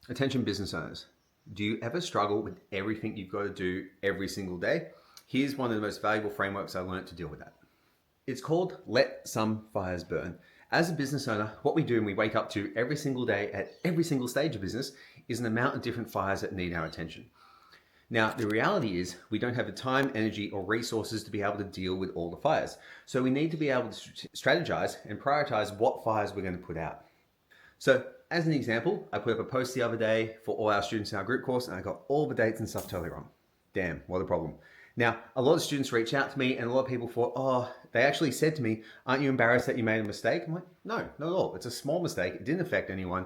Attention business owners, do you ever struggle with everything you've got to do every single day? Here's one of the most valuable frameworks I learned to deal with that. It's called Let Some Fires Burn. As a business owner, what we do and we wake up to every single day at every single stage of business is an amount of different fires that need our attention. Now, the reality is we don't have the time, energy, or resources to be able to deal with all the fires. So we need to be able to strategize and prioritize what fires we're going to put out. So as an example, I put up a post the other day for all our students in our group course and I got all the dates and stuff totally wrong. Damn, what a problem. Now, a lot of students reach out to me and a lot of people thought, they actually said to me, aren't you embarrassed that you made a mistake? I'm like, no, not at all. It's a small mistake. It didn't affect anyone.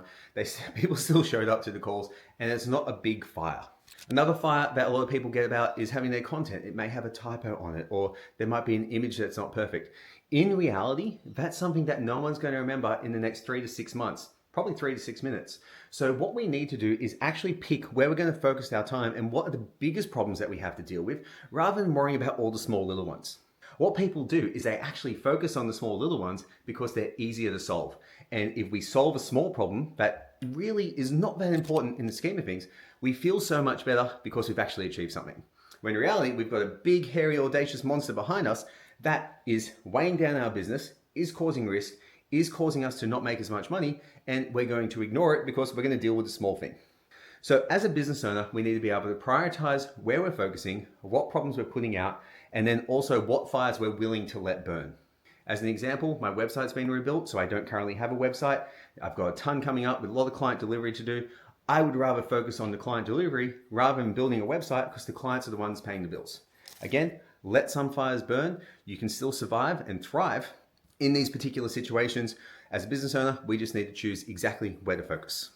People still showed up to the calls and it's not a big fire. Another fire that a lot of people get about is having their content. It may have a typo on it or there might be an image that's not perfect. In reality, that's something that no one's going to remember in the next 3 to 6 months. Probably 3 to 6 minutes. So what we need to do is actually pick where we're going to focus our time and what are the biggest problems that we have to deal with rather than worrying about all the small little ones. What people do is they actually focus on the small little ones because they're easier to solve. And if we solve a small problem that really is not that important in the scheme of things, we feel so much better because we've actually achieved something. When in reality, we've got a big, hairy, audacious monster behind us that is weighing down our business, is causing risk, is causing us to not make as much money, and we're going to ignore it because we're going to deal with a small thing. So as a business owner, we need to be able to prioritize where we're focusing, what problems we're putting out, and then also what fires we're willing to let burn. As an example, my website's been rebuilt, so I don't currently have a website. I've got a ton coming up with a lot of client delivery to do. I would rather focus on the client delivery rather than building a website because the clients are the ones paying the bills. Again, let some fires burn. You can still survive and thrive in these particular situations. As a business owner, we just need to choose exactly where to focus.